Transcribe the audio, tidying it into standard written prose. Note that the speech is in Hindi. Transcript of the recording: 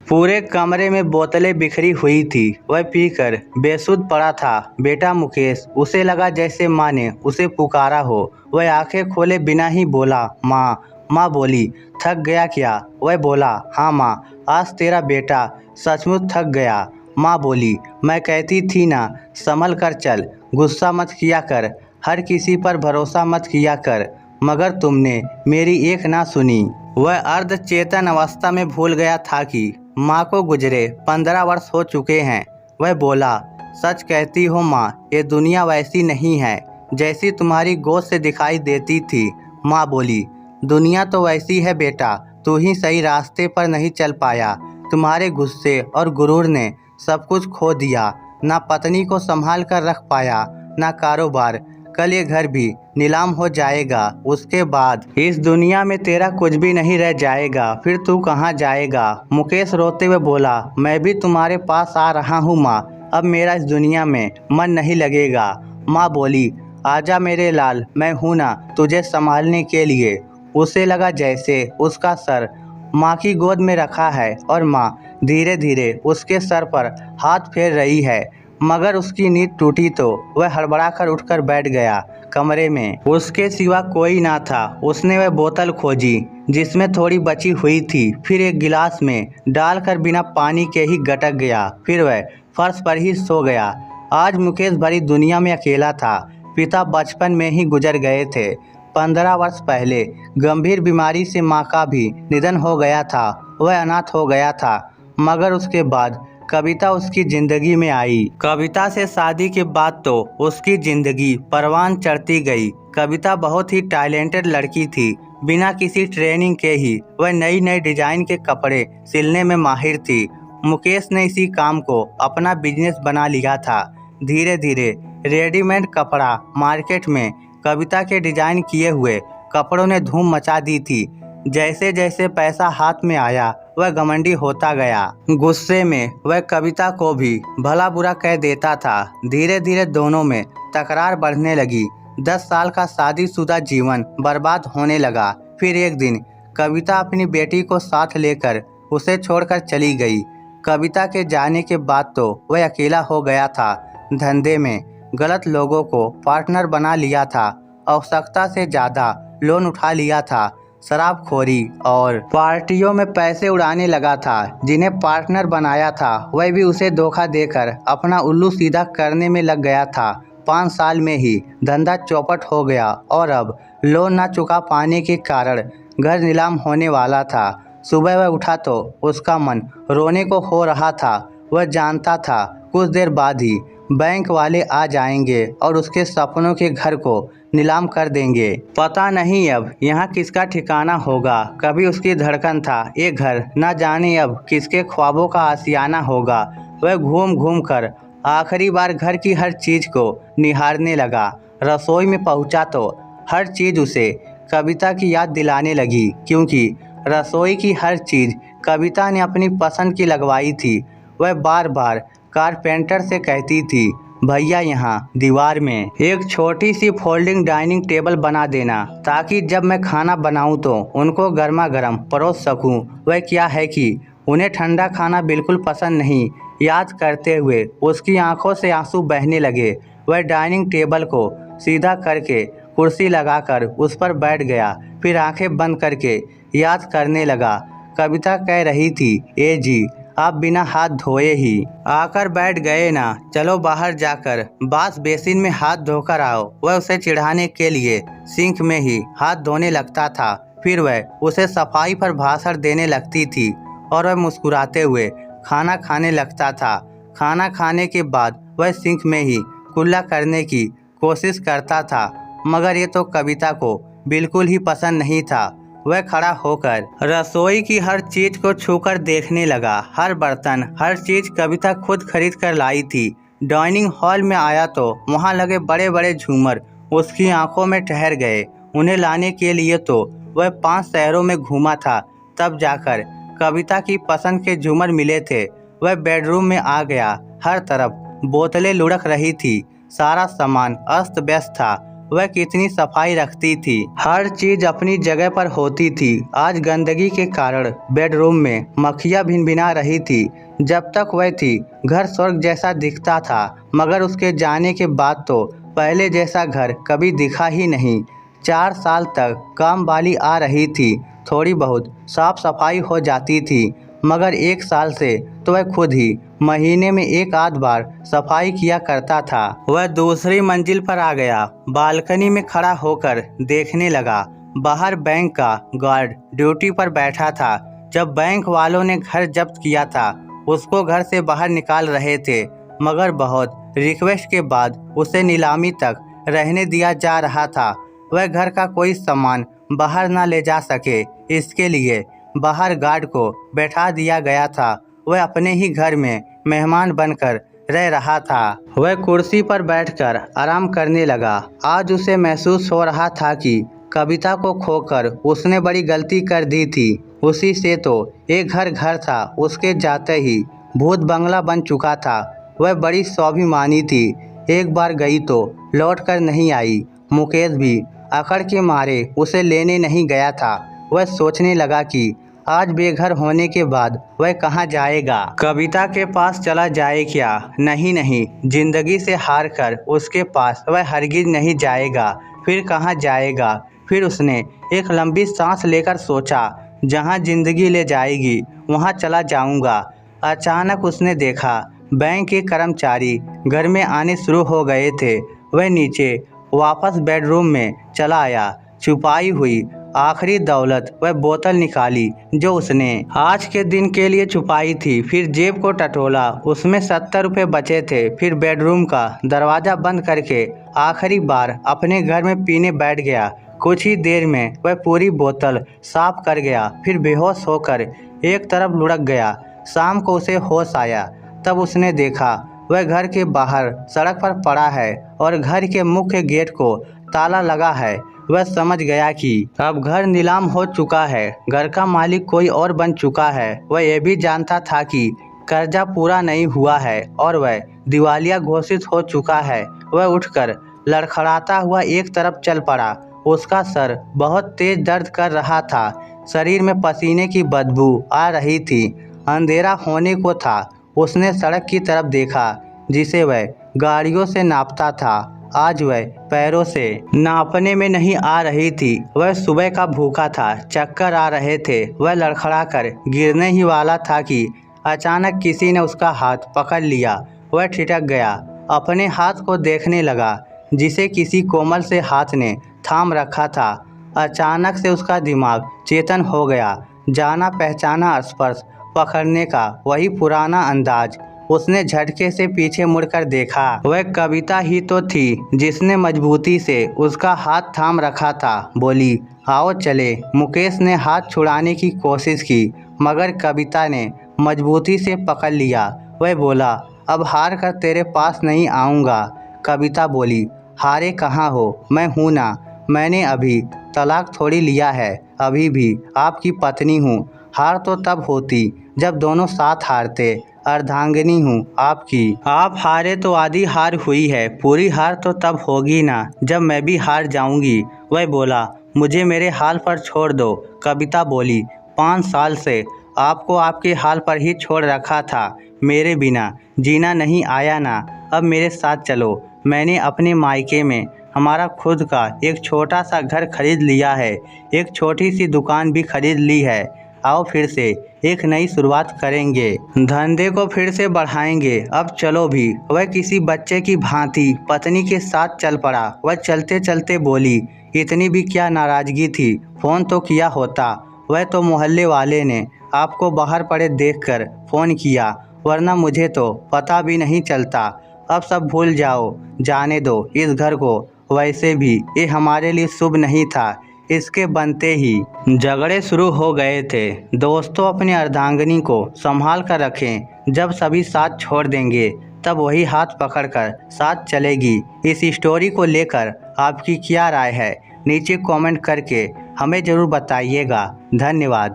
पूरे कमरे में बोतलें बिखरी हुई थी। वह पीकर बेसुध पड़ा था। बेटा मुकेश, उसे लगा जैसे माँ ने उसे पुकारा हो। वह आंखें खोले बिना ही बोला, माँ। माँ बोली, थक गया क्या? वह बोला, हाँ माँ, आज तेरा बेटा सचमुच थक गया। माँ बोली, मैं कहती थी ना, संभल कर चल, गुस्सा मत किया कर, हर किसी पर भरोसा मत किया कर, मगर तुमने मेरी एक ना सुनी। वह अर्ध चेतन अवस्था में भूल गया था कि माँ को गुजरे 15 वर्ष हो चुके हैं। वह बोला, सच कहती हो माँ, ये दुनिया वैसी नहीं है जैसी तुम्हारी गोद से दिखाई देती थी। माँ बोली, दुनिया तो वैसी है बेटा, तू ही सही रास्ते पर नहीं चल पाया। तुम्हारे गुस्से और गुरूर ने सब कुछ खो दिया। ना पत्नी को संभाल कर रख पाया, ना कारोबार। कल ये घर भी नीलाम हो जाएगा। उसके बाद इस दुनिया में तेरा कुछ भी नहीं रह जाएगा। फिर तू कहाँ जाएगा? मुकेश रोते हुए बोला, मैं भी तुम्हारे पास आ रहा हूँ माँ, अब मेरा इस दुनिया में मन नहीं लगेगा। माँ बोली, आजा मेरे लाल, मैं हूँ ना तुझे संभालने के लिए। उसे लगा जैसे उसका सर माँ की गोद में रखा है और माँ धीरे धीरे उसके सर पर हाथ फेर रही है। मगर उसकी नींद टूटी तो वह हड़बड़ाकर उठकर बैठ गया। कमरे में उसके सिवा कोई ना था। उसने वह बोतल खोजी जिसमें थोड़ी बची हुई थी, फिर एक गिलास में डालकर बिना पानी के ही गटक गया। फिर वह फर्श पर ही सो गया। आज मुकेश भरी दुनिया में अकेला था। पिता बचपन में ही गुजर गए थे। 15 वर्ष पहले गंभीर बीमारी से माँ का भी निधन हो गया था। वह अनाथ हो गया था। मगर उसके बाद कविता उसकी जिंदगी में आई। कविता से शादी के बाद तो उसकी जिंदगी परवान चढ़ती गई। कविता बहुत ही टैलेंटेड लड़की थी। बिना किसी ट्रेनिंग के ही वह नई नई डिजाइन के कपड़े सिलने में माहिर थी। मुकेश ने इसी काम को अपना बिजनेस बना लिया था। धीरे धीरे रेडीमेड कपड़ा मार्केट में कविता के डिजाइन किए हुए कपड़ों ने धूम मचा दी थी। जैसे जैसे पैसा हाथ में आया वह घमंडी होता गया। गुस्से में वह कविता को भी भला बुरा कह देता था। धीरे धीरे दोनों में तकरार बढ़ने लगी। 10 साल का शादीशुदा जीवन बर्बाद होने लगा। फिर एक दिन कविता अपनी बेटी को साथ लेकर उसे छोड़कर चली गई। कविता के जाने के बाद तो वह अकेला हो गया था। धंधे में गलत लोगों को पार्टनर बना लिया था। आवश्यकता से ज़्यादा लोन उठा लिया था। शराबखोरी और पार्टियों में पैसे उड़ाने लगा था। जिन्हें पार्टनर बनाया था वह भी उसे धोखा देकर अपना उल्लू सीधा करने में लग गया था। 5 साल में ही धंधा चौपट हो गया और अब लोन ना चुका पाने के कारण घर नीलाम होने वाला था। सुबह वह उठा तो उसका मन रोने को हो रहा था। वह जानता था कुछ देर बाद ही बैंक वाले आ जाएंगे और उसके सपनों के घर को नीलाम कर देंगे। पता नहीं अब यहाँ किसका ठिकाना होगा। कभी उसकी धड़कन था ये घर, न जाने अब किसके ख्वाबों का आशियाना होगा। वह घूम घूम कर आखिरी बार घर की हर चीज़ को निहारने लगा। रसोई में पहुँचा तो हर चीज़ उसे कविता की याद दिलाने लगी, क्योंकि रसोई की हर चीज़ कविता ने अपनी पसंद की लगवाई थी। वह बार बार कारपेंटर से कहती थी, भैया यहाँ दीवार में एक छोटी सी फोल्डिंग डाइनिंग टेबल बना देना, ताकि जब मैं खाना बनाऊं तो उनको गर्मा गर्म परोस सकूं। वह क्या है कि उन्हें ठंडा खाना बिल्कुल पसंद नहीं। याद करते हुए उसकी आंखों से आंसू बहने लगे। वह डाइनिंग टेबल को सीधा करके कुर्सी लगाकर उस पर बैठ गया। फिर आंखें बंद करके याद करने लगा। कविता कह रही थी, ए जी, आप बिना हाथ धोए ही आकर बैठ गए ना, चलो बाहर जाकर बाथ बेसिन में हाथ धोकर आओ। वह उसे चिढ़ाने के लिए सिंक में ही हाथ धोने लगता था। फिर वह उसे सफाई पर भाषण देने लगती थी और वह मुस्कुराते हुए खाना खाने लगता था। खाना खाने के बाद वह सिंक में ही कुल्ला करने की कोशिश करता था, मगर ये तो कविता को बिल्कुल ही पसंद नहीं था। वह खड़ा होकर रसोई की हर चीज को छूकर देखने लगा। हर बर्तन, हर चीज कविता खुद खरीद कर लाई थी। डाइनिंग हॉल में आया तो वहां लगे बड़े बड़े झूमर उसकी आंखों में ठहर गए। उन्हें लाने के लिए तो वह 5 शहरों में घूमा था, तब जाकर कविता की पसंद के झूमर मिले थे। वह बेडरूम में आ गया। हर तरफ बोतलें लुढ़क रही थी। सारा सामान अस्त व्यस्त था। वह कितनी सफाई रखती थी, हर चीज अपनी जगह पर होती थी। आज गंदगी के कारण बेडरूम में मक्खियां भिनभिना रही थी। जब तक वह थी घर स्वर्ग जैसा दिखता था, मगर उसके जाने के बाद तो पहले जैसा घर कभी दिखा ही नहीं। 4 साल तक काम वाली आ रही थी, थोड़ी बहुत साफ सफाई हो जाती थी, मगर 1 साल से तो वह खुद ही महीने में 1 आध बार सफाई किया करता था। वह दूसरी मंजिल पर आ गया, बालकनी में खड़ा होकर देखने लगा। बाहर बैंक का गार्ड ड्यूटी पर बैठा था। जब बैंक वालों ने घर जब्त किया था, उसको घर से बाहर निकाल रहे थे, मगर बहुत रिक्वेस्ट के बाद उसे नीलामी तक रहने दिया जा रहा था। वह घर का कोई सामान बाहर ना ले जा सके, इसके लिए बाहर गार्ड को बैठा दिया गया था। वह अपने ही घर में मेहमान बनकर रह रहा था। वह कुर्सी पर बैठकर आराम करने लगा। आज उसे महसूस हो रहा था कि कविता को खोकर उसने बड़ी गलती कर दी थी। उसी से तो एक घर था, उसके जाते ही भूत बंगला बन चुका था। वह बड़ी स्वाभिमानी थी, एक बार गई तो लौट कर नहीं आई। मुकेश भी अकड़ के मारे उसे लेने नहीं गया था। वह सोचने लगा कि आज बेघर होने के बाद वह कहाँ जाएगा। कविता के पास चला जाए क्या? नहीं, जिंदगी से हार कर उसके पास वह हरगिज नहीं जाएगा। फिर कहाँ जाएगा? फिर उसने एक लंबी सांस लेकर सोचा, जहाँ जिंदगी ले जाएगी वहाँ चला जाऊंगा। अचानक उसने देखा बैंक के कर्मचारी घर में आने शुरू हो गए थे। वह नीचे वापस बेडरूम में चला आया। छुपाई हुई आखिरी दौलत वह बोतल निकाली जो उसने आज के दिन के लिए छुपाई थी। फिर जेब को टटोला, उसमें 70 रुपये बचे थे। फिर बेडरूम का दरवाज़ा बंद करके आखिरी बार अपने घर में पीने बैठ गया। कुछ ही देर में वह पूरी बोतल साफ कर गया, फिर बेहोश होकर एक तरफ लुढ़क गया। शाम को उसे होश आया, तब उसने देखा वह घर के बाहर सड़क पर पड़ा है और घर के मुख्य गेट को ताला लगा है। वह समझ गया कि अब घर नीलाम हो चुका है, घर का मालिक कोई और बन चुका है। वह यह भी जानता था कि कर्जा पूरा नहीं हुआ है और वह दिवालिया घोषित हो चुका है। वह उठकर लड़खड़ाता हुआ एक तरफ चल पड़ा। उसका सर बहुत तेज दर्द कर रहा था, शरीर में पसीने की बदबू आ रही थी। अंधेरा होने को था। उसने सड़क की तरफ देखा जिसे वह गाड़ियों से नापता था। आज वह पैरों से नापने में नहीं आ रही थी। वह सुबह का भूखा था, चक्कर आ रहे थे। वह लड़खड़ा कर गिरने ही वाला था कि अचानक किसी ने उसका हाथ पकड़ लिया। वह ठिठक गया, अपने हाथ को देखने लगा जिसे किसी कोमल से हाथ ने थाम रखा था। अचानक से उसका दिमाग चेतन हो गया। जाना पहचाना स्पर्श पकड़ने का वही पुराना अंदाज। उसने झटके से पीछे मुड़कर देखा। वह कविता ही तो थी जिसने मजबूती से उसका हाथ थाम रखा था। बोली, आओ चले। मुकेश ने हाथ छुड़ाने की कोशिश की, मगर कविता ने मजबूती से पकड़ लिया। वह बोला, अब हार कर तेरे पास नहीं आऊँगा। कविता बोली, हारे कहाँ हो, मैं हूँ ना। मैंने अभी तलाक थोड़ी लिया है, अभी भी आपकी पत्नी हूँ। हार तो तब होती जब दोनों साथ हारते। अर्धांगिनी हूँ आपकी। आप हारे तो आधी हार हुई है, पूरी हार तो तब होगी ना जब मैं भी हार जाऊंगी। वह बोला, मुझे मेरे हाल पर छोड़ दो। कविता बोली, 5 साल से आपको आपके हाल पर ही छोड़ रखा था। मेरे बिना जीना नहीं आया ना। अब मेरे साथ चलो। मैंने अपने मायके में हमारा खुद का एक छोटा सा घर खरीद लिया है, एक छोटी सी दुकान भी खरीद ली है। आओ फिर से एक नई शुरुआत करेंगे, धंधे को फिर से बढ़ाएंगे। अब चलो भी। वह किसी बच्चे की भांति पत्नी के साथ चल पड़ा। वह चलते चलते बोली, इतनी भी क्या नाराजगी थी, फ़ोन तो किया होता। वह तो मोहल्ले वाले ने आपको बाहर पड़े देखकर फ़ोन किया, वरना मुझे तो पता भी नहीं चलता। अब सब भूल जाओ, जाने दो इस घर को। वैसे भी ये हमारे लिए शुभ नहीं था। इसके बनते ही झगड़े शुरू हो गए थे। दोस्तों, अपनी अर्धांगिनी को संभाल कर रखें। जब सभी साथ छोड़ देंगे तब वही हाथ पकड़कर साथ चलेगी। इस स्टोरी को लेकर आपकी क्या राय है, नीचे कमेंट करके हमें ज़रूर बताइएगा। धन्यवाद।